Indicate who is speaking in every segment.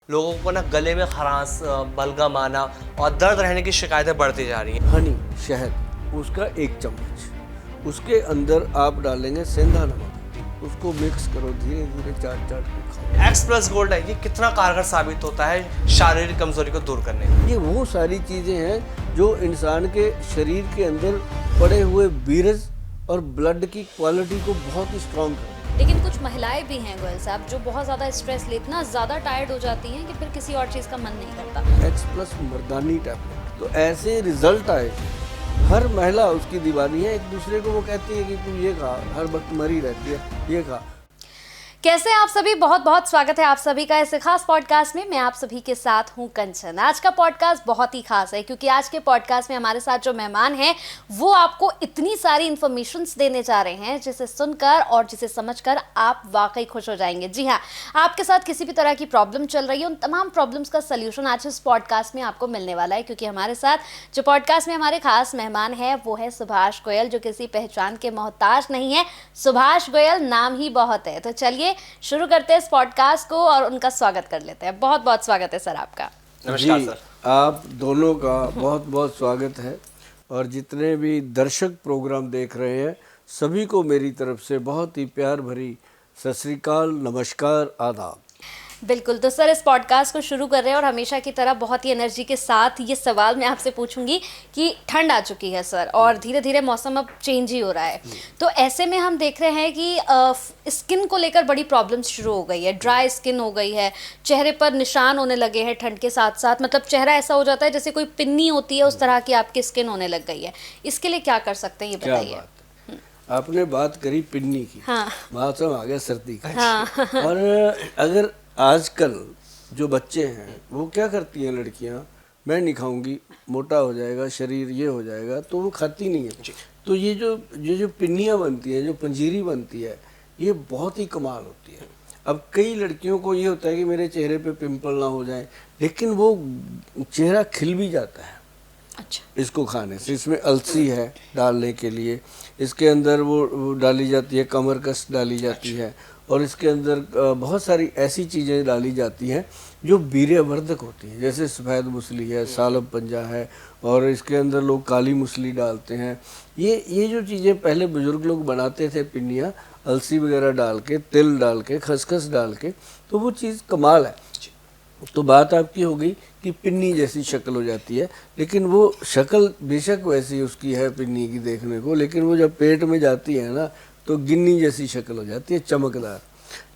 Speaker 1: लोगों को ना गले में खरांश, बलगम आना और दर्द रहने की शिकायतें बढ़ती जा रही हैं।
Speaker 2: हनी, शहद, उसका 1 चम्मच, उसके अंदर आप डालेंगे सेंधा नमक, उसको मिक्स करो, धीरे धीरे चाट चाट के खाओ।
Speaker 1: एक्स प्लस गोल्ड है, ये कितना कारगर साबित होता है शारीरिक कमजोरी को दूर करने में?
Speaker 2: ये वो सारी चीज़ें हैं जो इंसान के शरीर के अंदर पड़े हुए वीरज और ब्लड की क्वालिटी को बहुत ही स्ट्रॉन्ग करते हैं।
Speaker 3: लेकिन कुछ महिलाएं भी हैं गोयल साहब जो बहुत ज़्यादा स्ट्रेस ले, इतना ज़्यादा टायर्ड हो जाती हैं कि फिर किसी और चीज़ का मन नहीं करता।
Speaker 2: एक्स प्लस मर्दानी टैबलेट, तो ऐसे रिजल्ट आए। हर महिला उसकी दीवानी है, एक दूसरे को वो कहती है कि तू ये खा, हर वक्त मरी रहती है, ये खा।
Speaker 3: कैसे आप सभी, बहुत बहुत स्वागत है आप सभी का इस खास पॉडकास्ट में। मैं आप सभी के साथ हूं कंचन। आज का पॉडकास्ट बहुत ही खास है क्योंकि आज के पॉडकास्ट में हमारे साथ जो मेहमान हैं वो आपको इतनी सारी इन्फॉर्मेशंस देने जा रहे हैं जिसे सुनकर और जिसे समझकर आप वाकई खुश हो जाएंगे। जी हाँ, आपके साथ किसी भी तरह की प्रॉब्लम चल रही है, उन तमाम प्रॉब्लम्स का सल्यूशन आज इस पॉडकास्ट में आपको मिलने वाला है क्योंकि हमारे साथ जो पॉडकास्ट में हमारे खास मेहमान है वो है सुभाष गोयल, जो किसी पहचान के मोहताज नहीं है। सुभाष गोयल नाम ही बहुत है। तो चलिए शुरू करते हैं इस पॉडकास्ट को और उनका स्वागत कर लेते हैं। बहुत बहुत स्वागत है सर आपका।
Speaker 1: नमस्कार
Speaker 2: जी,
Speaker 1: सर।
Speaker 2: आप दोनों का बहुत बहुत स्वागत है और जितने भी दर्शक प्रोग्राम देख रहे हैं सभी को मेरी तरफ से बहुत ही प्यार भरी सत श्री अकाल, नमस्कार, आदाब।
Speaker 3: बिल्कुल, तो सर इस पॉडकास्ट को शुरू कर रहे हैं और हमेशा की तरह बहुत ही एनर्जी के साथ ये सवाल मैं आपसे पूछूंगी कि ठंड आ चुकी है सर और धीरे धीरे मौसम अब चेंज ही हो रहा है, तो ऐसे में हम देख रहे हैं कि स्किन को लेकर बड़ी प्रॉब्लम्स शुरू हो गई है। ड्राई स्किन हो गई है, चेहरे पर निशान होने लगे हैं ठंड के साथ साथ, मतलब चेहरा ऐसा हो जाता है जैसे कोई पिन्नी होती है उस तरह की आपकी स्किन होने लग गई है। इसके लिए क्या कर सकते हैं ये
Speaker 2: क्या
Speaker 3: बताइए।
Speaker 2: बात है, आपने बात करी पिन्नी की।
Speaker 3: हाँ।
Speaker 2: मौसम आ गया सर्दी का।
Speaker 3: हाँ।
Speaker 2: और अगर आजकल जो बच्चे हैं वो क्या करती हैं लड़कियां, मैं नहीं खाऊंगी, मोटा हो जाएगा शरीर, ये हो जाएगा, तो वो खाती नहीं है। तो ये जो पिन्नियाँ बनती हैं, जो पंजीरी बनती है, ये बहुत ही कमाल होती है। अब कई लड़कियों को ये होता है कि मेरे चेहरे पे पिंपल ना हो जाए, लेकिन वो चेहरा खिल भी जाता है
Speaker 3: अच्छा।
Speaker 2: इसको खाने से। इसमें अलसी है डालने के लिए, इसके अंदर वो डाली जाती है, कमरकस डाली जाती है और इसके अंदर बहुत सारी ऐसी चीज़ें डाली जाती हैं जो वीर्यवर्धक होती हैं, जैसे सफ़ेद मूसली है, सालब पंजा है और इसके अंदर लोग काली मूसली डालते हैं। ये जो चीज़ें पहले बुजुर्ग लोग बनाते थे, पिन्नियाँ अलसी वगैरह डाल के, तिल डाल के, खसखस डाल के, तो वो चीज़ कमाल है। तो बात आपकी हो गई कि पिन्नी जैसी शक्ल हो जाती है, लेकिन वो शक्ल बेशक वैसी उसकी है पिन्नी की देखने को, लेकिन वो जब पेट में जाती है ना तो गिन्नी जैसी शक्ल हो जाती है, चमकदार।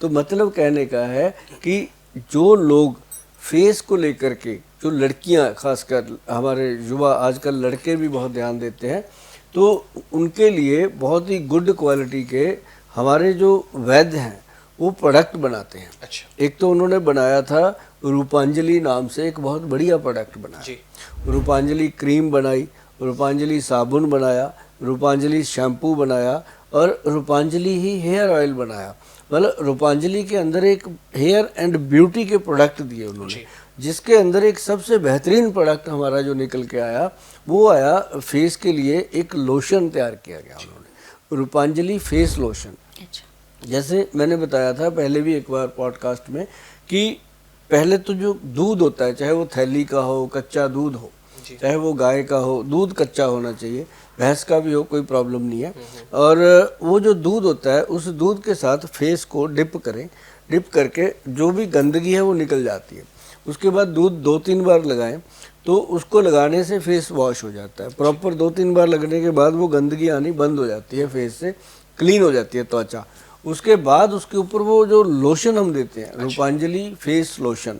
Speaker 2: तो मतलब कहने का है कि जो लोग फेस को लेकर के, जो लड़कियां खासकर हमारे युवा, आजकल लड़के भी बहुत ध्यान देते हैं, तो उनके लिए बहुत ही गुड क्वालिटी के हमारे जो वैद्य हैं वो प्रोडक्ट बनाते हैं।
Speaker 1: अच्छा।
Speaker 2: एक तो उन्होंने बनाया था रूपांजलि नाम से, एक बहुत बढ़िया प्रोडक्ट बनाया
Speaker 1: जी।
Speaker 2: रूपांजलि क्रीम बनाई, रूपांजलि साबुन बनाया, रूपांजलि शैम्पू बनाया और रूपांजलि ही हेयर ऑयल बनाया। मतलब रूपांजलि के अंदर एक हेयर एंड ब्यूटी के प्रोडक्ट दिए उन्होंने, जिसके अंदर एक सबसे बेहतरीन प्रोडक्ट हमारा जो निकल के आया वो आया फेस के लिए, एक लोशन तैयार किया गया उन्होंने, रूपांजलि फेस लोशन।
Speaker 3: अच्छा।
Speaker 2: जैसे मैंने बताया था पहले भी एक बार पॉडकास्ट में कि पहले तो जो दूध होता है, चाहे वो थैली का हो, कच्चा दूध हो, चाहे वो गाय का हो, दूध कच्चा होना चाहिए, भैंस का भी हो, कोई प्रॉब्लम नहीं है। और वो जो दूध होता है उस दूध के साथ फेस को डिप करें, डिप करके जो भी गंदगी है वो निकल जाती है। उसके बाद दूध 2-3 बार लगाएं तो उसको लगाने से फेस वॉश हो जाता है। प्रॉपर 2-3 बार लगने के बाद वो गंदगी आनी बंद हो जाती है, फेस से क्लीन हो जाती है त्वचा। उसके बाद उसके ऊपर वो जो लोशन हम देते हैं, रूपांजलि फेस लोशन।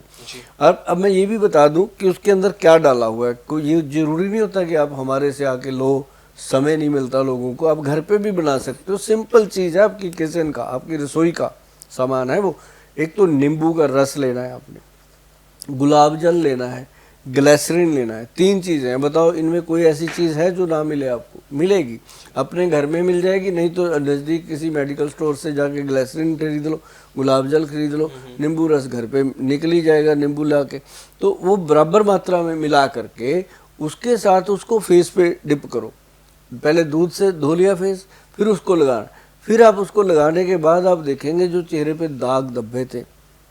Speaker 2: अब मैं ये भी बता दूं कि उसके अंदर क्या डाला हुआ है। कोई ये जरूरी नहीं होता कि आप हमारे से आके लो, समय नहीं मिलता लोगों को, आप घर पे भी बना सकते हो। सिंपल चीज़ है, आपकी किचन का, आपकी रसोई का सामान है वो। एक तो नींबू का रस लेना है आपने, गुलाब जल लेना है, ग्लिसरीन लेना है। 3 चीज़ें हैं। बताओ इनमें कोई ऐसी चीज़ है जो ना मिले आपको? मिलेगी, अपने घर में मिल जाएगी, नहीं तो नज़दीक किसी मेडिकल स्टोर से जाके ग्लिसरीन खरीद लो, गुलाब जल खरीद लो, नींबू रस घर पे निकल ही जाएगा नींबू ला के। तो वो बराबर मात्रा में मिला करके उसके साथ उसको फेस पे डिप करो। पहले दूध से धो लिया फेस, फिर उसको लगाना, फिर आप उसको लगाने के बाद आप देखेंगे जो चेहरे पे दाग धब्बे थे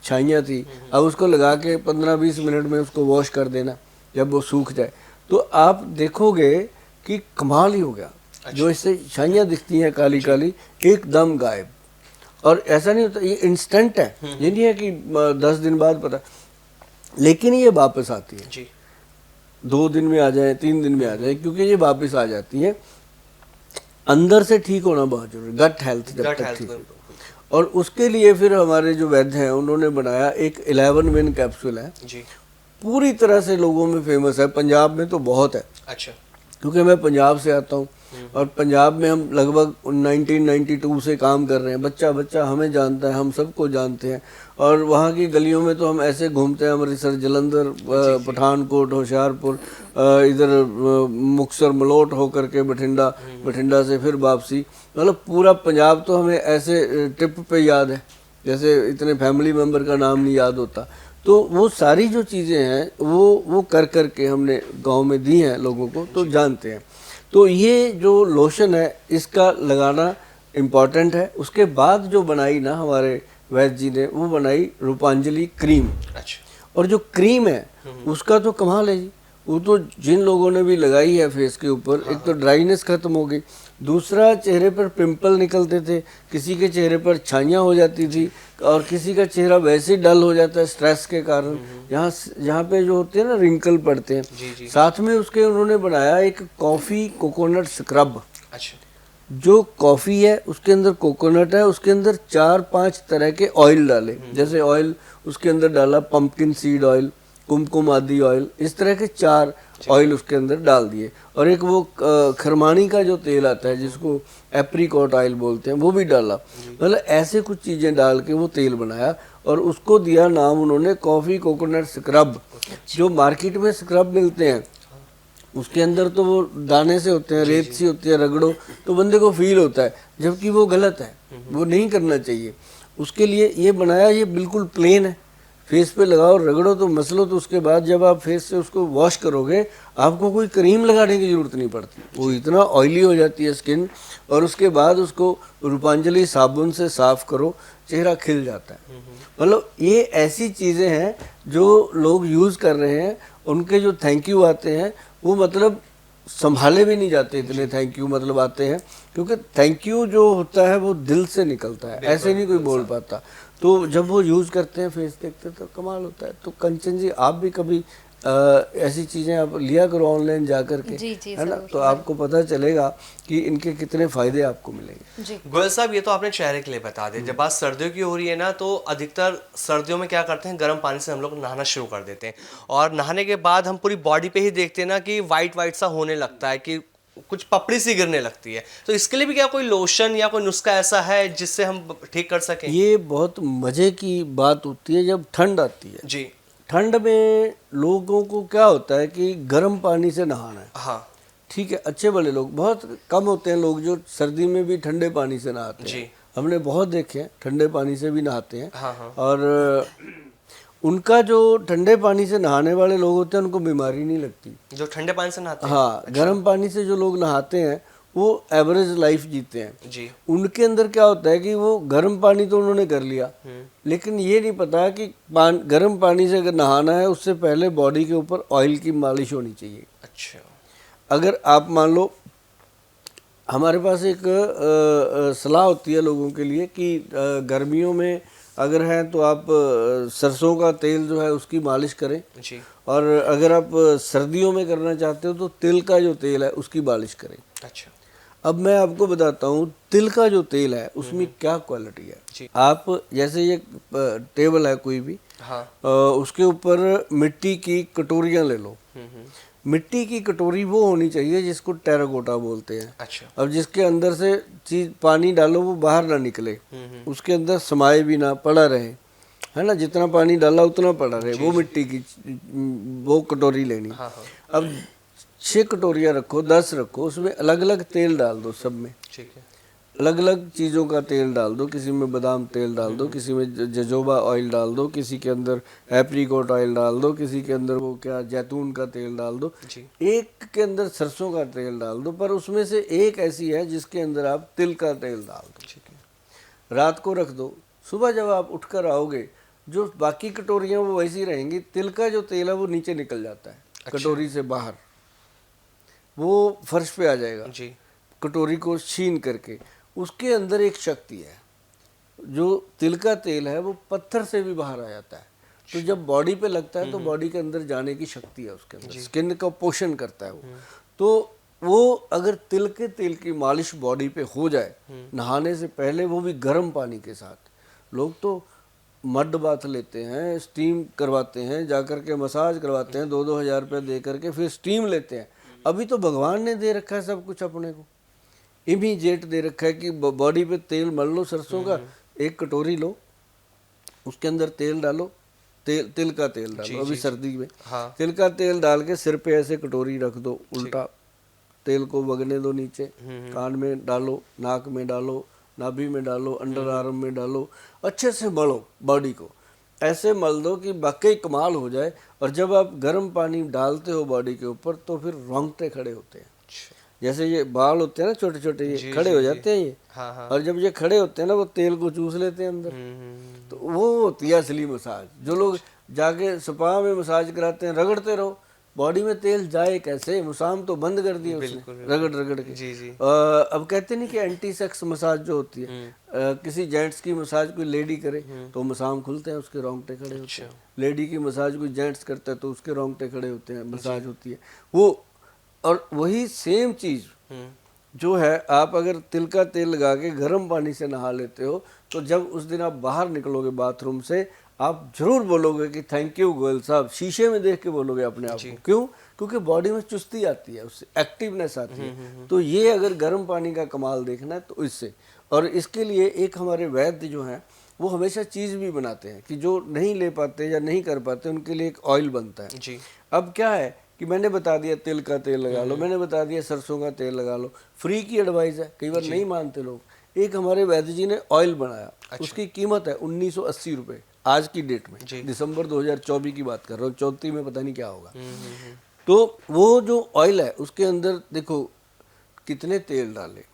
Speaker 2: छाइयाँ थी, अब उसको लगा के 15-20 मिनट में उसको वॉश कर देना जब वो सूख जाए, तो आप देखोगे कि कमाल ही हो गया। जो इससे छाइयाँ दिखती हैं काली काली, एकदम गायब। और ऐसा नहीं होता, ये इंस्टेंट है, ये नहीं है कि 10 दिन बाद पता, लेकिन ये वापस आती है
Speaker 1: जी
Speaker 2: 2 दिन में आ जाए, 3 दिन में आ जाए, क्योंकि ये वापस आ जाती है। अंदर से ठीक होना बहुत जरूरी, गट हेल्थ जब
Speaker 1: गट
Speaker 2: तक
Speaker 1: हेल्थ
Speaker 2: ठीक
Speaker 1: को
Speaker 2: हो। और उसके लिए फिर हमारे जो वैद्य हैं उन्होंने बनाया एक 11 विन कैप्सूल है,
Speaker 1: जी
Speaker 2: पूरी तरह से लोगों में फेमस है, पंजाब में तो बहुत है,
Speaker 1: अच्छा
Speaker 2: क्योंकि मैं पंजाब से आता हूँ और पंजाब में हम लगभग 1992 से काम कर रहे हैं। बच्चा बच्चा हमें जानता है, हम सबको जानते हैं, और वहाँ की गलियों में तो हम ऐसे घूमते हैं, अमृतसर, जलंधर, पठानकोट, होशियारपुर, इधर मुक्तसर, मलोट होकर के बठिंडा, बठिंडा से फिर वापसी, मतलब पूरा पंजाब तो हमें ऐसे ट्रिप पे याद है जैसे इतने फैमिली मेम्बर का नाम नहीं याद होता। तो वो सारी जो चीज़ें हैं वो कर कर के हमने गांव में दी हैं लोगों को, तो जानते हैं। तो ये जो लोशन है इसका लगाना इम्पॉर्टेंट है। उसके बाद जो बनाई ना हमारे वैद्य जी ने, वो बनाई रूपांजलि क्रीम।
Speaker 1: अच्छा
Speaker 2: और जो क्रीम है उसका तो कमाल है जी, वो तो जिन लोगों ने भी लगाई है फेस के ऊपर, एक तो ड्राइनेस खत्म हो गई, दूसरा चेहरे पर पिंपल निकलते थे, किसी के चेहरे पर छाइयाँ हो जाती थी, और किसी का चेहरा वैसे ही डल हो जाता है स्ट्रेस के कारण, यहाँ पे जो होते हैं ना रिंकल पड़ते हैं।
Speaker 1: जी
Speaker 2: साथ में उसके उन्होंने बनाया एक कॉफ़ी कोकोनट स्क्रब।
Speaker 1: अच्छा
Speaker 2: जो कॉफ़ी है उसके अंदर कोकोनट है, उसके अंदर 4-5 तरह के ऑयल डाले, जैसे ऑयल उसके अंदर डाला पम्पकिन सीड ऑयल, कुमकुम आदि ऑयल, इस तरह के 4 ऑयल उसके अंदर डाल दिए, और एक वो खरमानी का जो तेल आता है जिसको एप्रीकॉट ऑयल बोलते हैं, वो भी डाला। मतलब ऐसे कुछ चीज़ें डाल के वो तेल बनाया, और उसको दिया नाम उन्होंने कॉफ़ी कोकोनट स्क्रब। जो मार्केट में स्क्रब मिलते हैं उसके अंदर तो वो दाने से होते हैं, रेत सी होती है, रगड़ो तो बंदे को फील होता है, जबकि वो गलत है, वो नहीं करना चाहिए। उसके लिए ये बनाया, ये बिल्कुल प्लेन है, फेस पे लगाओ, रगड़ो तो मसलो, तो उसके बाद जब आप फेस से उसको वॉश करोगे आपको कोई क्रीम लगाने की ज़रूरत नहीं पड़ती, वो इतना ऑयली हो जाती है स्किन। और उसके बाद उसको रूपांजलि साबुन से साफ़ करो, चेहरा खिल जाता है। मतलब ये ऐसी चीज़ें हैं जो लोग यूज़ कर रहे हैं, उनके जो थैंक यू आते हैं वो मतलब संभाले भी नहीं जाते, इतने थैंक यू मतलब आते हैं, क्योंकि थैंक यू जो होता है वो दिल से निकलता है, ऐसे नहीं कोई बोल पाता। तो जब वो यूज़ करते हैं, फेस देखते हैं, तो कमाल होता है। तो कंचन जी आप भी कभी ऐसी चीज़ें आप लिया करो ऑनलाइन जा कर के,
Speaker 3: जी,
Speaker 2: है ना, तो आपको पता चलेगा कि इनके कितने फ़ायदे आपको मिलेंगे।
Speaker 3: जी
Speaker 1: गोयल साहब, ये तो आपने चेहरे के लिए बता दिया। जब बात सर्दियों की हो रही है ना, तो अधिकतर सर्दियों में क्या करते हैं, गर्म पानी से हम लोग नहाना शुरू कर देते हैं, और नहाने के बाद हम पूरी बॉडी पे ही देखते हैं ना कि वाइट वाइट सा होने लगता है, कि कुछ पपड़ी सी गिरने लगती है। तो इसके लिए भी क्या कोई लोशन या कोई नुस्खा ऐसा है जिससे हम ठीक कर सकें?
Speaker 2: ये बहुत मज़े की बात होती है जब ठंड आती है।
Speaker 1: जी
Speaker 2: ठंड में लोगों को क्या होता है कि गर्म पानी से नहाना है,
Speaker 1: हाँ
Speaker 2: ठीक है, अच्छे वाले लोग, बहुत कम होते हैं लोग जो सर्दी में भी ठंडे पानी से नहाते
Speaker 1: जी।
Speaker 2: हैं। हमने बहुत देखे हैं ठंडे पानी से भी नहाते हैं।
Speaker 1: हाँ
Speaker 2: और उनका जो ठंडे पानी से नहाने वाले लोग होते हैं उनको बीमारी नहीं लगती।
Speaker 1: जो ठंडे पानी से नहाते हैं।
Speaker 2: हाँ, गर्म पानी से जो लोग नहाते हैं वो एवरेज लाइफ जीते हैं।
Speaker 1: जी
Speaker 2: उनके अंदर क्या होता है कि वो गर्म पानी तो उन्होंने कर लिया, लेकिन ये नहीं पता कि गर्म पानी से अगर नहाना है उससे पहले बॉडी के ऊपर ऑयल की मालिश होनी चाहिए।
Speaker 1: अच्छा
Speaker 2: अगर आप मान लो, हमारे पास एक सलाह होती है लोगों के लिए कि गर्मियों में अगर हैं तो आप सरसों का तेल जो है उसकी मालिश करें,
Speaker 1: जी
Speaker 2: और अगर आप सर्दियों में करना चाहते हो तो तिल का जो तेल है उसकी मालिश करें।
Speaker 1: अच्छा
Speaker 2: अब मैं आपको बताता हूँ तिल का जो तेल है उसमें क्या क्वालिटी है।
Speaker 1: जी।
Speaker 2: आप जैसे ये टेबल है कोई भी,
Speaker 1: हाँ
Speaker 2: उसके ऊपर मिट्टी की कटोरियाँ ले लो। मिट्टी की कटोरी वो होनी चाहिए जिसको टेराकोटा बोलते हैं।
Speaker 1: अच्छा
Speaker 2: अब जिसके अंदर से चीज पानी डालो वो बाहर ना निकले, उसके अंदर समाये भी ना, पड़ा रहे, है ना, जितना पानी डाला उतना पड़ा रहे, वो मिट्टी की वो कटोरी लेनी।
Speaker 1: हाँ
Speaker 2: अब 6 कटोरियाँ रखो, 10 रखो, उसमें अलग अलग तेल डाल दो, सब में
Speaker 1: ठीक है।
Speaker 2: अलग अलग चीज़ों का तेल डाल दो, किसी में बादाम तेल डाल दो, किसी में जजोबा ऑयल डाल दो, किसी के अंदर एप्रीकॉट ऑयल डाल दो, किसी के अंदर वो क्या जैतून का तेल डाल दो,
Speaker 1: जी
Speaker 2: एक के अंदर सरसों का तेल डाल दो, पर उसमें से एक ऐसी है जिसके अंदर आप तिल का तेल डाल दो।
Speaker 1: ठीक है।
Speaker 2: रात को रख दो, सुबह जब आप उठकर आओगे जो बाकी कटोरियाँ वो वैसी रहेंगी, तिल का जो तेल है वो नीचे निकल जाता है कटोरी से बाहर, वो फर्श पे आ जाएगा
Speaker 1: जी।
Speaker 2: कटोरी को छीन करके। उसके अंदर एक शक्ति है, जो तिल का तेल है वो पत्थर से भी बाहर आ जाता है, तो जब बॉडी पे लगता है तो बॉडी के अंदर जाने की शक्ति है उसके अंदर, स्किन का पोषण करता है वो। तो वो अगर तिल के तेल की मालिश बॉडी पे हो जाए नहाने से पहले, वो भी गर्म पानी के साथ, लोग तो मड बाथ लेते हैं, स्टीम करवाते हैं, जाकर के मसाज करवाते हैं 2-2 हज़ार रुपये दे करके, फिर स्टीम लेते हैं। अभी तो भगवान ने दे रखा है सब कुछ अपने को, इमीडिएट दे रखा है कि बॉडी पे तेल मल लो सरसों का, एक कटोरी लो, उसके अंदर तेल डालो, तिल का तेल डालो, अभी सर्दी में तिल का तेल डाल के सिर पे ऐसे कटोरी रख दो, उल्टा तेल को वगने दो नीचे, कान में डालो, नाक में डालो, नाभि में डालो, अंडर आर्म में डालो, अच्छे से मलो बॉडी को, ऐसे मल दो कि वाकई कमाल हो जाए। और जब आप गर्म पानी डालते हो बॉडी के ऊपर तो फिर रोंगटे खड़े होते हैं, जैसे ये बाल होते हैं ना छोटे छोटे, ये खड़े हो जाते हैं ये। और जब ये खड़े होते हैं ना, वो तेल को चूस लेते हैं अंदर, तो वो होती है असली मसाज। जो लोग जाके स्पा में मसाज कराते हैं, रगड़ते रहो, बॉडी में तेल जाए कैसे, मुसाम तो बंद कर दिए उसने रगड़ रगड़ के। अब कहते नहीं कि एंटी सेक्स मसाज जो होती है, किसी जेंट्स की मसाज कोई लेडी करे तो मुसाम खुलते हैं, उसके रोंगटे खड़े होते हैं। लेडी की मसाज कोई जेंट्स करता है तो उसके रोंगटे खड़े होते हैं, मसाज होती है वो। और वही सेम चीज जो है, आप अगर तिल का तेल लगा के गर्म पानी से नहा लेते हो, तो जब उस दिन आप बाहर निकलोगे बाथरूम से, आप जरूर बोलोगे कि थैंक यू गोयल साहब, शीशे में देख के बोलोगे अपने आप को। क्यों? क्योंकि बॉडी में चुस्ती आती है, उससे एक्टिवनेस आती है। तो ये अगर गर्म पानी का कमाल देखना है तो इससे। और इसके लिए एक हमारे वैद्य जो हैं वो हमेशा चीज़ भी बनाते हैं कि जो नहीं ले पाते या नहीं कर पाते उनके लिए एक ऑयल बनता है जी। अब क्या है कि मैंने बता दिया तिल का तेल लगा लो, मैंने बता दिया सरसों का तेल लगा लो, फ्री की एडवाइस है, कई बार नहीं मानते लोग। एक हमारे वैद्य जी ने ऑयल बनाया, उसकी कीमत है 1980 रुपये आज की डेट में, दिसंबर 2024 की बात कर रहा हूँ, 34 में पता नहीं क्या होगा। तो वो जो ऑयल है उसके अंदर देखो कितने तेल डाले,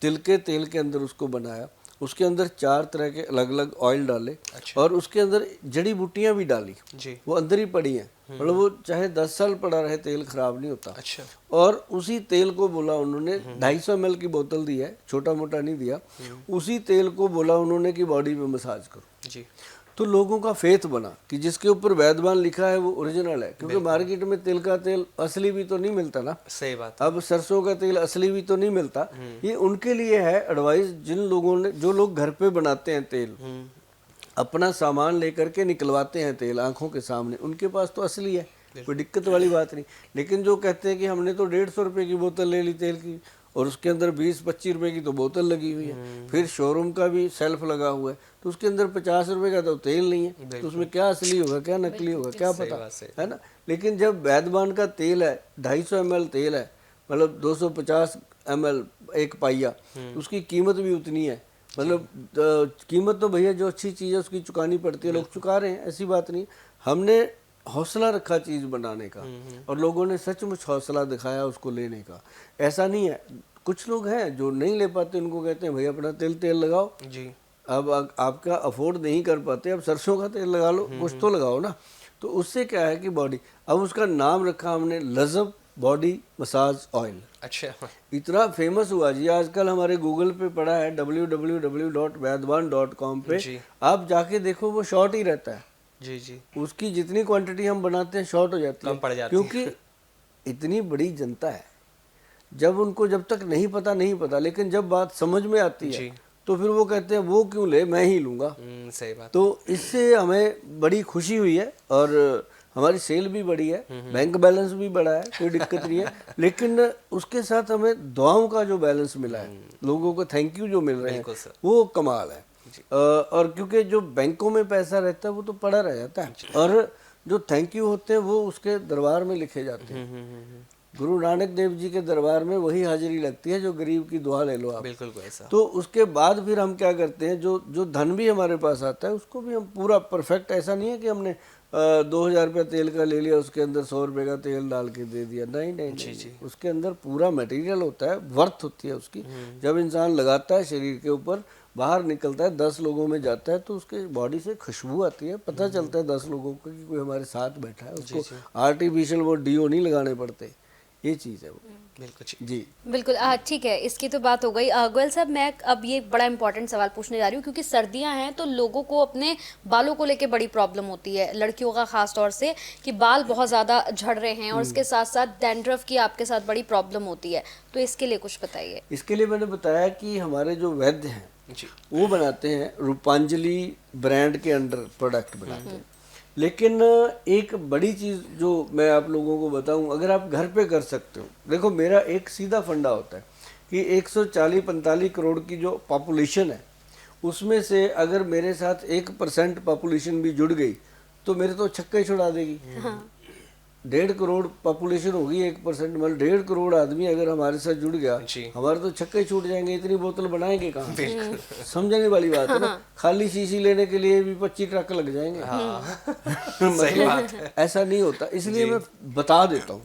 Speaker 2: तिल के तेल के अंदर उसको बनाया, उसके अंदर 4 तरह के अलग अलग ऑयल डाले और उसके अंदर जड़ी बूटियां भी डाली जी। वो अंदर ही पड़ी हैं, मतलब वो चाहे 10 साल पड़ा रहे तेल खराब नहीं होता। और उसी तेल को बोला उन्होंने, 250 ml की बोतल दी है, छोटा मोटा नहीं दिया, उसी तेल को बोला उन्होंने कि बॉडी पे मसाज करो जी। तो लोगों का फेथ बना कि जिसके ऊपर वैद्यवान लिखा है वो ओरिजिनल है, क्योंकि मार्केट में तिल का तेल असली भी तो नहीं मिलता ना, सही बात। अब सरसों का तेल असली भी तो नहीं मिलता। ये उनके लिए है एडवाइस, जिन लोगों ने, जो लोग घर पे बनाते हैं तेल, अपना सामान लेकर के निकलवाते हैं तेल आंखों के सामने, उनके पास तो असली है, कोई दिक्कत वाली बात नहीं। लेकिन जो कहते हैं कि हमने तो 150 रुपये की बोतल ले ली तेल की और उसके अंदर 20-25 रुपये की तो बोतल लगी हुई है, फिर शोरूम का भी सेल्फ लगा हुआ है, तो उसके अंदर 50 रुपये का तो तेल नहीं है, तो उसमें क्या असली होगा क्या नकली होगा क्या पता है ना। लेकिन जब वैद्यवान का तेल है, 250 ml तेल है, मतलब 250 ml एक पाइया, उसकी कीमत भी उतनी है, मतलब कीमत तो भैया जो अच्छी चीज़ है उसकी चुकानी पड़ती है, लोग चुका रहे हैं, ऐसी बात नहीं। हमने हौसला रखा चीज़ बनाने का और लोगों ने सचमुच हौसला दिखाया उसको लेने का। ऐसा नहीं है, कुछ लोग हैं जो नहीं ले पाते, उनको कहते हैं भैया अपना तेल लगाओ जी। अब आपका अफोर्ड नहीं कर पाते, अब सरसों का तेल लगा लो, कुछ तो लगाओ ना। तो उससे क्या है कि बॉडी, अब उसका नाम रखा हमने लजब बॉडी मसाज ऑयल। अच्छा, इतना फेमस हुआ जी, आजकल हमारे गूगल पे पड़ा है www.vaidwan.com पे, आप जाके देखो वो शॉर्ट ही रहता है जी जी। उसकी जितनी क्वांटिटी हम बनाते हैं शॉर्ट हो जाती है, कम पड़ जाती है, क्योंकि इतनी बड़ी जनता है, जब उनको जब तक नहीं पता, लेकिन जब बात समझ में आती है तो फिर वो कहते हैं वो क्यों ले, मैं ही लूँगा। सही बात। तो इससे हमें बड़ी खुशी हुई है और हमारी सेल भी बढ़ी है, बैंक बैलेंस भी बढ़ा है, कोई दिक्कत नहीं है। लेकिन उसके साथ हमें दुआओं का जो बैलेंस मिला है, लोगों को थैंक यू जो मिल रहे हैं, वो कमाल है। और क्योंकि जो बैंकों में पैसा रहता है वो तो पड़ा रह जाता है, और जो थैंक यू होते हैं वो उसके दरबार में लिखे जाते हैं। गुरु नानक देव जी के दरबार में वही हाजिरी लगती है जो गरीब की दुआ ले लो आप, बिल्कुल ऐसा। तो उसके बाद फिर हम क्या करते हैं, जो धन भी हमारे पास आता है उसको भी हम पूरा परफेक्ट, ऐसा नहीं है कि हमने 2000 रुपये तेल का ले लिया, उसके अंदर 100 रुपये का तेल डाल के दे दिया, नहीं, उसके अंदर पूरा मटेरियल होता है, वर्थ होती है उसकी। जब इंसान लगाता है शरीर के ऊपर, बाहर निकलता है 10 लोगों में जाता है तो उसके बॉडी से खुशबू आती है, पता चलता है 10 लोगों को कि कोई हमारे साथ बैठा है। उसको आर्टिफिशियल वो डीओ नहीं लगाने पड़ते, ये चीज़ है वो।
Speaker 1: बिल्कुल
Speaker 2: जी
Speaker 3: बिल्कुल ठीक है, इसकी तो बात हो गई। गोयल साहब, मैं अब ये बड़ा इंपॉर्टेंट सवाल पूछने जा रही हूँ, क्योंकि सर्दियाँ हैं तो लोगों को अपने बालों को लेके बड़ी प्रॉब्लम होती है, लड़कियों का खास तौर से, कि बाल बहुत ज़्यादा झड़ रहे हैं और इसके साथ साथ डैंड्रफ की आपके साथ बड़ी प्रॉब्लम होती है, तो इसके लिए कुछ बताइए।
Speaker 2: इसके लिए मैंने बताया कि हमारे जो वैद्य हैं
Speaker 1: जी।
Speaker 2: वो बनाते हैं, रूपांजलि ब्रांड के अंडर प्रोडक्ट बनाते हैं। लेकिन एक बड़ी चीज़ जो मैं आप लोगों को बताऊं, अगर आप घर पे कर सकते हो, देखो मेरा एक सीधा फंडा होता है कि 140-45 करोड़ की जो पॉपुलेशन है उसमें से अगर मेरे साथ 1% पॉपुलेशन भी जुड़ गई तो मेरे तो छक्का ही छुड़ा देगी। 1.5 करोड़ पॉपुलेशन होगी, 1% मतलब 1.5 करोड़ आदमी अगर हमारे साथ जुड़ गया, हमारे तो छक्के छूट जाएंगे। इतनी बोतल बनाएंगे कहाँ? समझने वाली बात है ना। खाली शीशी लेने के लिए भी 25 ट्रक लग जाएंगे।
Speaker 1: सही बात है।
Speaker 2: ऐसा नहीं होता, इसलिए मैं बता देता हूँ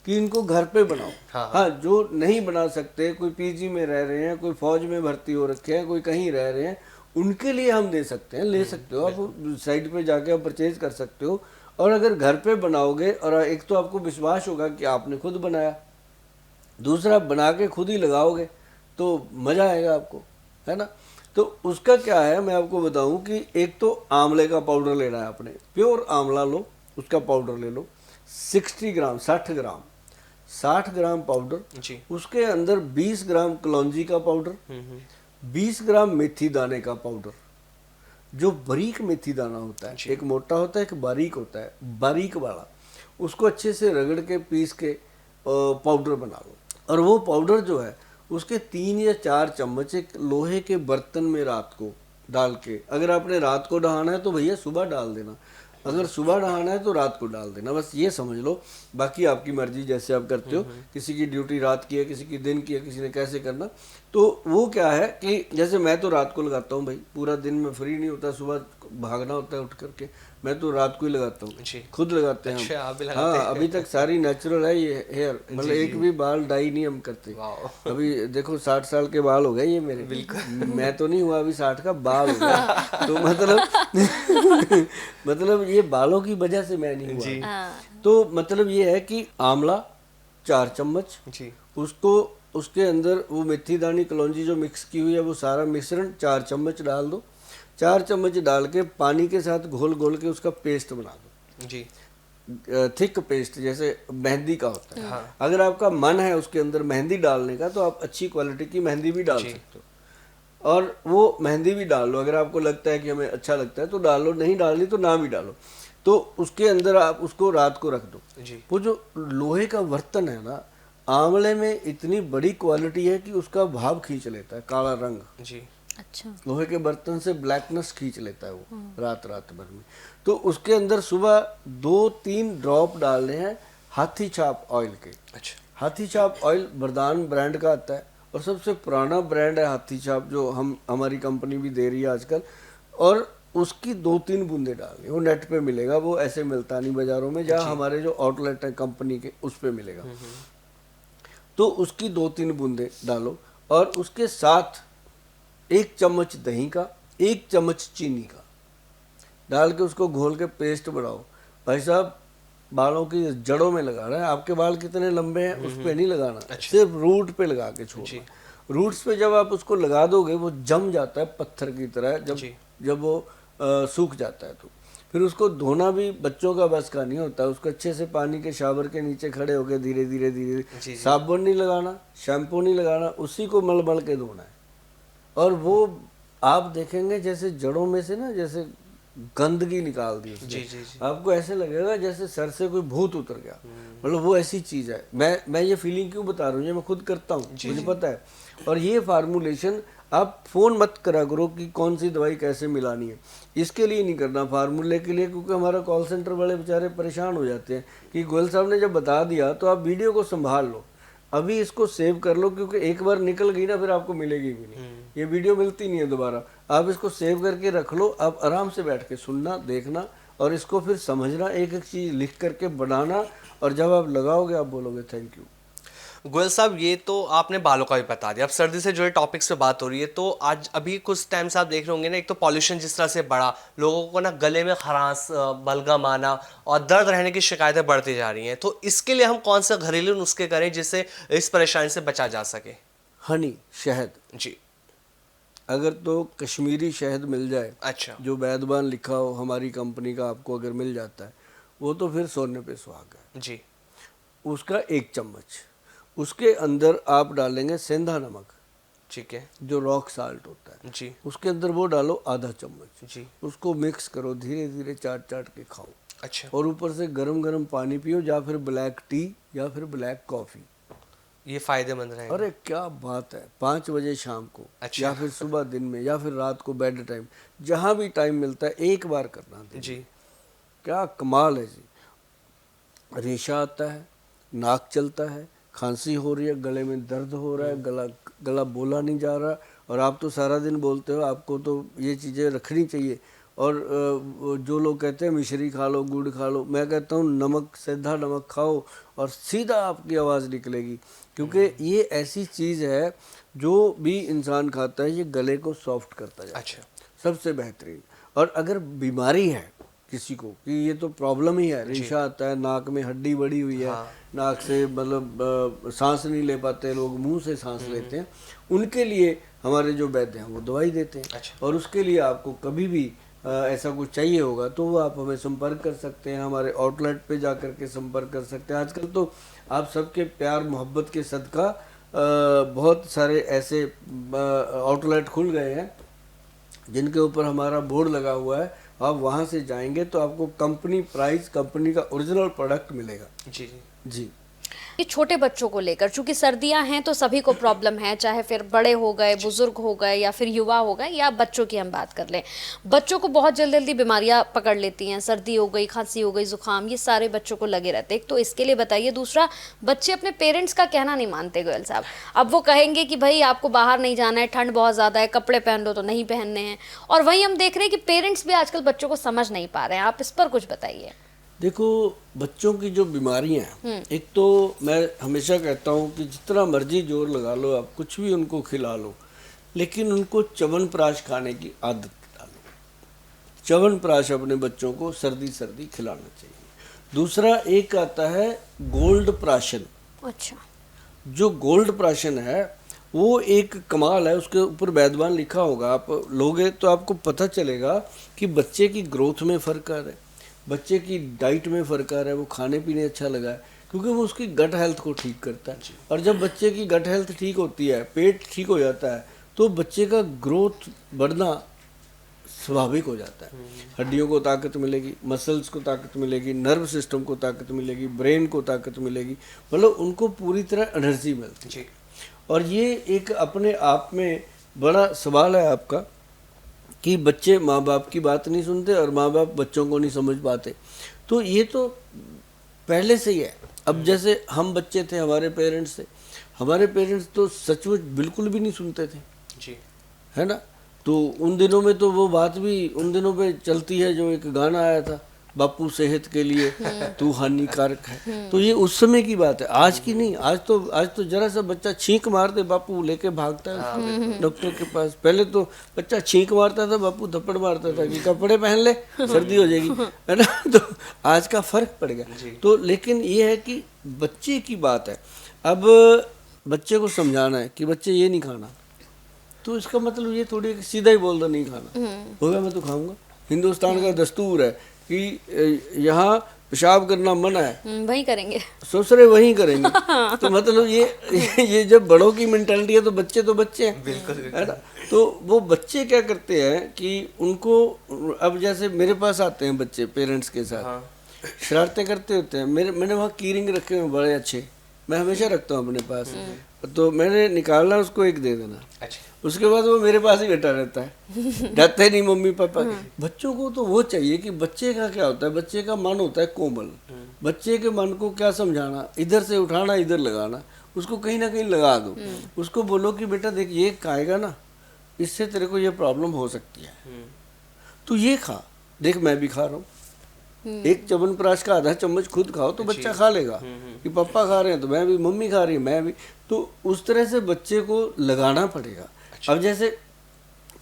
Speaker 2: कि इनको घर पे बनाओ। हाँ, जो नहीं बना सकते, कोई पीजी में रह रहे हैं, कोई फौज में भर्ती हो रखे हैं, कोई कहीं रह रहे हैं, उनके लिए हम दे सकते हैं, ले सकते हो आप, साइट पे जाके आप परचेज कर सकते हो। और अगर घर पे बनाओगे, और एक तो आपको विश्वास होगा कि आपने खुद बनाया, दूसरा बना के खुद ही लगाओगे तो मज़ा आएगा आपको, है ना। तो उसका क्या है, मैं आपको बताऊं कि एक तो आंवले का पाउडर लेना है आपने, प्योर आंवला लो, उसका पाउडर ले लो 60 ग्राम 60 ग्राम पाउडर
Speaker 1: जी।
Speaker 2: उसके अंदर 20 ग्राम कलौंजी का पाउडर, 20 ग्राम मेथी दाने का पाउडर। जो बारीक मेथी दाना होता है, एक मोटा होता है, एक बारीक होता है, बारीक वाला, उसको अच्छे से रगड़ के पीस के पाउडर बना लो। और वो पाउडर जो है उसके 3 या 4 चम्मच एक लोहे के बर्तन में रात को डाल के, अगर आपने रात को नहाना है तो भैया सुबह डाल देना, अगर सुबह नहाना है तो रात को डाल देना, बस ये समझ लो। बाकी आपकी मर्जी, जैसे आप करते हो, किसी की ड्यूटी रात की है, किसी की दिन की है, किसी ने कैसे करना। तो वो क्या है कि जैसे मैं तो रात को लगाता हूँ भाई, पूरा दिन में फ्री नहीं होता, सुबह भागना होता है उठ करके, मैं तो रात को ही लगाता हूँ, खुद लगाते हैं
Speaker 1: अच्छा,
Speaker 2: हम।
Speaker 1: आप भी लगाते हैं?
Speaker 2: हाँ, अभी तक सारी नेचुरल है ये हेयर, मतलब एक भी बाल डाई नहीं हम करते। अभी देखो 60 साल के बाल हो गए ये मेरे, बिल्कुल। मैं तो नहीं हुआ अभी 60 का, बाल हो गया। तो मतलब ये बालों की वजह से मैं नहीं हुआ। तो मतलब ये है कि आंवला 4 चम्मच, उसको उसके अंदर वो मेथी दानी कलौंजी जो मिक्स की हुई है वो सारा मिश्रण 4 चम्मच डाल दो। 4 चम्मच डाल के पानी के साथ घोल घोल के उसका पेस्ट बना दो जी, थिक पेस्ट, जैसे मेहंदी का होता है। अगर आपका मन है उसके अंदर मेहंदी डालने का तो आप अच्छी क्वालिटी की मेहंदी भी डाल सकते हो, और वो मेहंदी भी डाल लो। अगर आपको लगता है कि हमें अच्छा लगता है तो डालो, नहीं डालनी तो ना भी डालो। तो उसके अंदर आप उसको रात को रख दो जी। वो जो लोहे का बर्तन है ना, आंवले में इतनी बड़ी क्वालिटी है कि उसका भाव खींच लेता है, काला रंग जी। अच्छा, लोहे के बर्तन से ब्लैकनेस खींच लेता है वो रात भर में। तो उसके अंदर सुबह 2-3 ड्रॉप डालने हैं हाथी छाप ऑयल के। अच्छा, हाथी छाप ऑयल वरदान ब्रांड का आता है और सबसे पुराना ब्रांड है हाथी छाप, जो हमारी कंपनी भी दे रही है आजकल। और उसकी 2-3 बूंदे डालनी, वो नेट पे मिलेगा, वो ऐसे मिलता नहीं बाजारों में, जहाँ हमारे जो आउटलेट है कंपनी के उस पे मिलेगा। तो उसकी 2-3 बूंदे डालो और उसके साथ 1 चम्मच दही का, 1 चम्मच चीनी का डाल के उसको घोल के पेस्ट बनाओ। भाई साहब, बालों की जड़ों में लगाना है। आपके बाल कितने लंबे हैं उस पे नहीं लगाना, सिर्फ रूट पे लगा के छोड़ना। रूट्स पे जब आप उसको लगा दोगे वो जम जाता है पत्थर की तरह, जब वो सूख जाता है तो फिर उसको धोना भी बच्चों का बस का नहीं होता। उसको अच्छे से पानी के शावर के नीचे खड़े होकर धीरे धीरे साबुन नहीं लगाना, शैम्पू नहीं लगाना, उसी को मल मल के धोना है। और वो आप देखेंगे जैसे जड़ों में से ना जैसे गंदगी निकाल दी जी, जी, जी। आपको ऐसे लगेगा जैसे सर से कोई भूत उतर गया, मतलब वो ऐसी चीज़ है। मैं ये फीलिंग क्यों बता रहा हूँ, ये मैं खुद करता हूँ, मुझे पता है। और ये फार्मूलेशन आप फ़ोन मत करा करो कि कौन सी दवाई कैसे मिलानी है, इसके लिए नहीं करना, फार्मूले के लिए, क्योंकि हमारा कॉल सेंटर वाले बेचारे परेशान हो जाते हैं कि गोयल साहब ने जब बता दिया तो आप वीडियो को संभाल लो, अभी इसको सेव कर लो, क्योंकि एक बार निकल गई ना फिर आपको मिलेगी भी नहीं, ये वीडियो मिलती नहीं है दोबारा। आप इसको सेव करके रख लो, आप आराम से बैठ के सुनना, देखना और इसको फिर समझना, एक एक चीज़ लिख करके बनाना, और जब आप लगाओगे आप बोलोगे थैंक यू।
Speaker 1: गोयल साहब, ये तो आपने बालों का भी बता दिया। अब सर्दी से जुड़े टॉपिक्स पे बात हो रही है, तो आज अभी कुछ टाइम से आप देख रहे होंगे ना, एक तो पॉल्यूशन जिस तरह से बढ़ा, लोगों को ना गले में खरांस, बलगम आना और दर्द रहने की शिकायतें बढ़ती जा रही हैं। तो इसके लिए हम कौन सा घरेलू नुस्खे करें जिससे इस परेशानी से बचा जा सके?
Speaker 2: हनी, शहद।
Speaker 1: जी।
Speaker 2: अगर तो कश्मीरी शहद मिल जाए,
Speaker 1: अच्छा।
Speaker 2: जो बैदबान लिखा हो हमारी कंपनी का, आपको अगर मिल जाता है, वो तो फिर सोने पे सुहागा है।
Speaker 1: जी।
Speaker 2: उसका 1 चम्मच, उसके अंदर आप डालेंगे सेंधा नमक,
Speaker 1: ठीक है।
Speaker 2: जो रॉक साल्ट होता है,
Speaker 1: जी।
Speaker 2: उसके अंदर वो डालो आधा चम्मच।
Speaker 1: जी।
Speaker 2: उसको मिक्स करो, धीरे धीरे चाट चाट के खाओ।
Speaker 1: अच्छा।
Speaker 2: और ऊपर से गरम गरम पानी पियो, या फिर ब्लैक टी या फिर ब्लैक कॉफ़ी।
Speaker 1: ये फायदेमंद रहेगा।
Speaker 2: अरे क्या बात है, 5 बजे शाम को,
Speaker 1: अच्छा।
Speaker 2: या फिर सुबह दिन में, या फिर रात को बेड टाइम, जहाँ भी टाइम मिलता है एक बार करना है।
Speaker 1: जी।
Speaker 2: क्या कमाल है जी। रेशा आता है, नाक चलता है, खांसी हो रही है, गले में दर्द हो रहा है, गला बोला नहीं जा रहा, और आप तो सारा दिन बोलते हो, आपको तो ये चीज़ें रखनी चाहिए। और जो लोग कहते हैं मिश्री खा लो, गुड़ खा लो, मैं कहता हूँ नमक, सीधा नमक खाओ और सीधा आपकी आवाज़ निकलेगी। क्योंकि ये ऐसी चीज़ है जो भी इंसान खाता है, ये गले को सॉफ्ट करता जाता है।
Speaker 1: अच्छा।
Speaker 2: सबसे बेहतरीन। और अगर बीमारी है किसी को कि ये तो प्रॉब्लम ही है, रेशा आता है, नाक में हड्डी बड़ी हुई है,
Speaker 1: हाँ।
Speaker 2: नाक से मतलब सांस नहीं ले पाते लोग, मुंह से सांस लेते हैं, उनके लिए हमारे जो वैद्य हैं वो दवाई देते हैं।
Speaker 1: अच्छा।
Speaker 2: और उसके लिए आपको कभी भी ऐसा कुछ चाहिए होगा तो वो आप हमें संपर्क कर सकते हैं, हमारे आउटलेट पे जा कर के संपर्क कर सकते हैं। आजकल तो आप सबके प्यार मोहब्बत के सदका बहुत सारे ऐसे आउटलेट खुल गए हैं जिनके ऊपर हमारा बोर्ड लगा हुआ है। आप वहाँ से जाएंगे तो आपको कंपनी प्राइस, कंपनी का ओरिजिनल प्रोडक्ट मिलेगा।
Speaker 1: जी।
Speaker 2: जी।
Speaker 3: ये छोटे बच्चों को लेकर, चूंकि सर्दियां हैं तो सभी को प्रॉब्लम है, चाहे फिर बड़े हो गए, बुजुर्ग हो गए, या फिर युवा हो गए, या बच्चों की हम बात कर लें। बच्चों को बहुत जल्दी जल्दी बीमारियां पकड़ लेती हैं, सर्दी हो गई, खांसी हो गई, जुकाम, ये सारे बच्चों को लगे रहते हैं। एक तो इसके लिए बताइए, दूसरा बच्चे अपने पेरेंट्स का कहना नहीं मानते गोयल साहब। अब वो कहेंगे कि भाई आपको बाहर नहीं जाना है, ठंड बहुत ज़्यादा है, कपड़े पहन लो तो नहीं पहनने हैं। और वहीं हम देख रहे हैं कि पेरेंट्स भी आजकल बच्चों को समझ नहीं पा रहे हैं। आप इस पर कुछ बताइए।
Speaker 2: देखो, बच्चों की जो बीमारियां हैं, एक तो मैं हमेशा कहता हूं कि जितना मर्जी जोर लगा लो, आप कुछ भी उनको खिला लो, लेकिन उनको च्यवनप्राश खाने की आदत डालो। च्यवनप्राश अपने बच्चों को सर्दी सर्दी खिलाना चाहिए। दूसरा एक आता है गोल्ड प्राशन।
Speaker 3: अच्छा।
Speaker 2: जो गोल्ड प्राशन है वो एक कमाल है, उसके ऊपर वैदवान लिखा होगा, आप लोगे तो आपको पता चलेगा कि बच्चे की ग्रोथ में फ़र्क आ रहा है, बच्चे की डाइट में फ़र्क आ रहा है, वो खाने पीने अच्छा लगा है, क्योंकि वो उसकी गट हेल्थ को ठीक करता है। और जब बच्चे की गट हेल्थ ठीक होती है, पेट ठीक हो जाता है, तो बच्चे का ग्रोथ बढ़ना स्वाभाविक हो जाता है। हड्डियों को ताकत मिलेगी, मसल्स को ताकत मिलेगी, नर्व सिस्टम को ताकत मिलेगी, ब्रेन को ताकत मिलेगी, मतलब उनको पूरी तरह एनर्जी मिलती है। और ये एक अपने आप में बड़ा सवाल है आपका कि बच्चे माँ बाप की बात नहीं सुनते और माँ बाप बच्चों को नहीं समझ पाते। तो ये तो पहले से ही है। अब जैसे हम बच्चे थे, हमारे पेरेंट्स थे, हमारे पेरेंट्स तो सचमुच बिल्कुल भी नहीं सुनते थे
Speaker 1: जी,
Speaker 2: है ना। तो उन दिनों में तो वो बात भी उन दिनों पे चलती है, जो एक गाना आया था, बापू सेहत के लिए तू हानिकारक है। तो ये उस समय की बात है, आज की नहीं। आज तो जरा सा बच्चा छींक मार दे, बापू लेके भागता है डॉक्टर के पास। पहले तो बच्चा छींक मारता था, बापू थप्पड़ मारता था कि कपड़े पहन ले, सर्दी हो जाएगी, है ना। तो आज का फर्क पड़ गया। तो लेकिन ये है कि बच्चे की बात है। अब बच्चे को समझाना है कि बच्चे ये नहीं खाना, तो इसका मतलब ये थोड़ी सीधा ही बोल दो नहीं खाना, होगा मैं तो खाऊंगा। हिंदुस्तान का दस्तूर है कि यहाँ पेशाब करना मना है,
Speaker 3: वही करेंगे,
Speaker 2: सोच रहे वही करेंगे। तो मतलब ये जब बड़ों की मेंटालिटी है तो बच्चे हैं,
Speaker 1: बिल्कुल,
Speaker 2: है ना। तो वो बच्चे क्या करते हैं कि उनको, अब जैसे मेरे पास आते हैं बच्चे पेरेंट्स के साथ, शरारतें करते होते हैं। मैंने वहाँ कीरिंग रखे हुए बड़े अच्छे, मैं हमेशा रखता हूँ अपने पास। तो मैंने निकालना, उसको एक दे देना।
Speaker 1: अच्छा।
Speaker 2: उसके बाद वो मेरे पास ही बैठा रहता है, जाते नहीं मम्मी पापा। बच्चों को तो वो चाहिए कि बच्चे का क्या होता है, बच्चे का मन होता है कोमल। बच्चे के मन को क्या समझाना, इधर से उठाना इधर लगाना, उसको कहीं ना कहीं लगा दो। उसको बोलो कि बेटा देख, ये खाएगा ना, इससे तेरे को ये प्रॉब्लम हो सकती है, तू ये खा, देख मैं भी खा रहा हूँ, एक च्यवनप्राश का आधा चम्मच खुद खाओ तो बच्चा खा लेगा कि पापा खा रहे हैं तो मैं भी, मम्मी खा रही है मैं भी। तो उस तरह से बच्चे को लगाना पड़ेगा। अब जैसे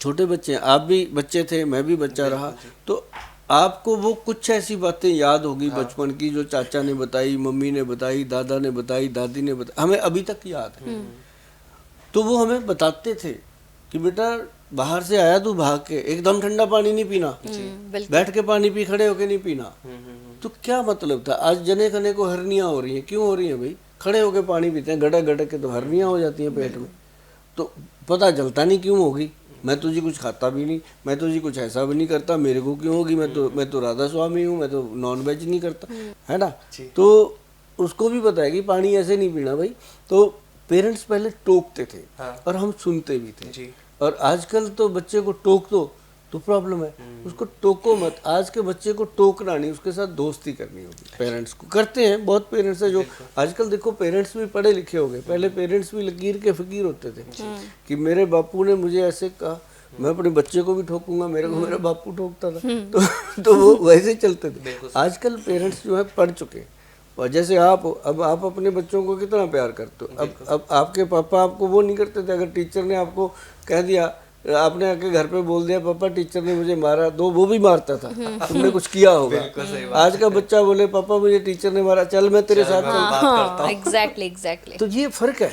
Speaker 2: छोटे बच्चे हैं, आप भी बच्चे थे, मैं भी बच्चा रहा, तो आपको वो कुछ ऐसी बातें याद होगी बचपन की जो चाचा ने बताई, मम्मी ने बताई, दादा ने बताई, दादी ने बताई, हमें अभी तक याद है। तो वो हमें बताते थे कि बेटा बाहर से आया तू भाग के, एकदम ठंडा पानी नहीं पीना, बैठ के पानी पी, खड़े होके नहीं पीना। तो क्या मतलब था? आज जने खने को हर्नियाँ हो रही हैं, क्यों हो रही हैं भाई? खड़े होके पानी पीते हैं, गड़क गड़क के तो हर्नियाँ हो जाती हैं पेट में। तो पता चलता नहीं क्यों होगी। मैं तो जी कुछ खाता भी नहीं, मैं तो जी कुछ ऐसा भी नहीं करता, मेरे को क्यों होगी? मैं तो राधा स्वामी हूँ, मैं तो नॉन वेज नहीं करता, है ना? तो उसको भी पता है कि पानी ऐसे नहीं पीना भाई। तो पेरेंट्स पहले टोकते थे और हम सुनते भी थे। और आजकल तो बच्चे को टोक दो तो प्रॉब्लम है, उसको टोको मत। आज के बच्चे को टोकना नहीं, उसके साथ दोस्ती करनी होगी। पेरेंट्स को करते हैं, बहुत पेरेंट्स हैं जो आजकल देखो पेरेंट्स भी पढ़े लिखे हो गए, पहले पेरेंट्स भी लकीर के फकीर होते थे कि मेरे बापू ने मुझे ऐसे कहा, मैं अपने बच्चे को भी ठोकूंगा, मेरे को मेरा बापू ठोकता था। तो वो वैसे चलते थे। आजकल पेरेंट्स जो है पढ़ चुके हैं। और जैसे आप हो, अब आप अपने बच्चों को कितना प्यार करते हो। अब आपके पापा आपको वो नहीं करते थे। अगर टीचर ने आपको कह दिया, आपने आके घर पे बोल दिया पापा टीचर ने मुझे मारा, तो वो भी मारता था, तुमने कुछ किया होगा। आज का बच्चा बोले पापा मुझे टीचर ने मारा, चल मैं तेरे साथ बात करता हूं।
Speaker 3: एग्जैक्टली।
Speaker 2: तो ये फर्क है।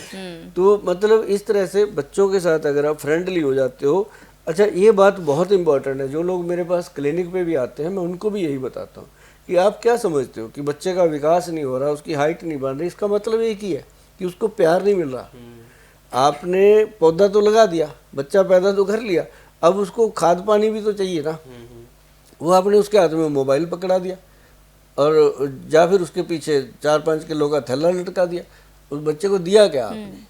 Speaker 2: तो मतलब इस तरह से बच्चों के साथ अगर आप फ्रेंडली हो जाते हो। अच्छा, ये बात बहुत इंपॉर्टेंट है। जो लोग मेरे पास क्लिनिक पे भी आते हैं, मैं उनको भी यही बताता हूँ कि आप क्या समझते हो कि बच्चे का विकास नहीं हो रहा, उसकी हाइट नहीं बढ़ रही, इसका मतलब एक ही है कि उसको प्यार नहीं मिल रहा। आपने पौधा तो लगा दिया, बच्चा पैदा तो कर लिया, अब उसको खाद पानी भी तो चाहिए ना। वो आपने उसके हाथ में मोबाइल पकड़ा दिया और या फिर उसके पीछे 4-5 किलो का थैला लटका दिया, उस बच्चे को दिया क्या आपने?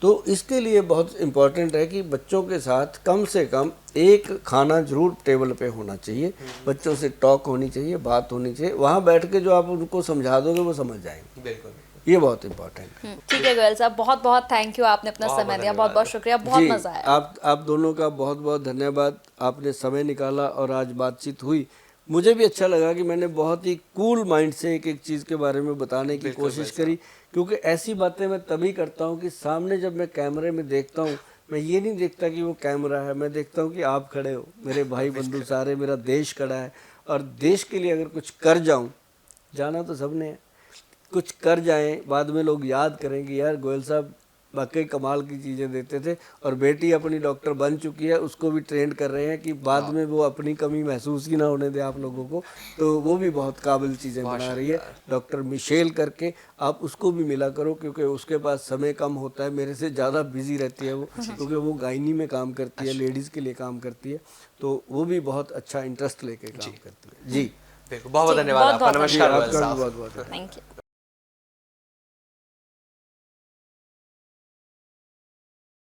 Speaker 2: तो इसके लिए बहुत इम्पोर्टेंट है कि बच्चों के साथ कम से कम एक खाना जरूर टेबल पे होना चाहिए, बच्चों से टॉक होनी चाहिए, बात होनी चाहिए। वहाँ बैठ के जो आप उनको समझा दोगे वो समझ जाएंगे।
Speaker 1: बिल्कुल,
Speaker 2: ये बहुत इम्पोर्टेंट है।
Speaker 3: ठीक है गोयल साहब, बहुत बहुत थैंक यू, आपने अपना समय दिया, बहुत बहुत शुक्रिया, बहुत मजा आया।
Speaker 2: आप दोनों का बहुत बहुत धन्यवाद, आपने समय निकाला और आज बातचीत हुई। मुझे भी अच्छा लगा कि मैंने बहुत ही कूल माइंड से एक एक चीज़ के बारे में बताने की कोशिश करी, क्योंकि ऐसी बातें मैं तभी करता हूँ कि सामने जब मैं कैमरे में देखता हूँ, मैं ये नहीं देखता कि वो कैमरा है, मैं देखता हूँ कि आप खड़े हो, मेरे भाई बंधु सारे, मेरा देश खड़ा है। और देश के लिए अगर कुछ कर जाऊँ, जाना तो सबने है, कुछ कर जाएं, बाद में लोग याद करेंगे यार गोयल साहब वाकई कमाल की चीज़ें देते थे। और बेटी अपनी डॉक्टर बन चुकी है, उसको भी ट्रेन कर रहे हैं कि बाद में वो अपनी कमी महसूस ही ना होने दे आप लोगों को। तो वो भी बहुत काबिल चीज़ें बना रही है, डॉक्टर मिशेल करके। आप उसको भी मिला करो, क्योंकि उसके पास समय कम होता है, मेरे से ज़्यादा बिजी रहती है वो, क्योंकि वो गायनी में काम करती है, लेडीज़ के लिए काम करती है। तो वो भी बहुत अच्छा इंटरेस्ट लेके काम करती है। जी
Speaker 1: बहुत बहुत धन्यवाद आपका। नमस्कार।
Speaker 2: आपका भी बहुत बहुत
Speaker 3: थैंक यू।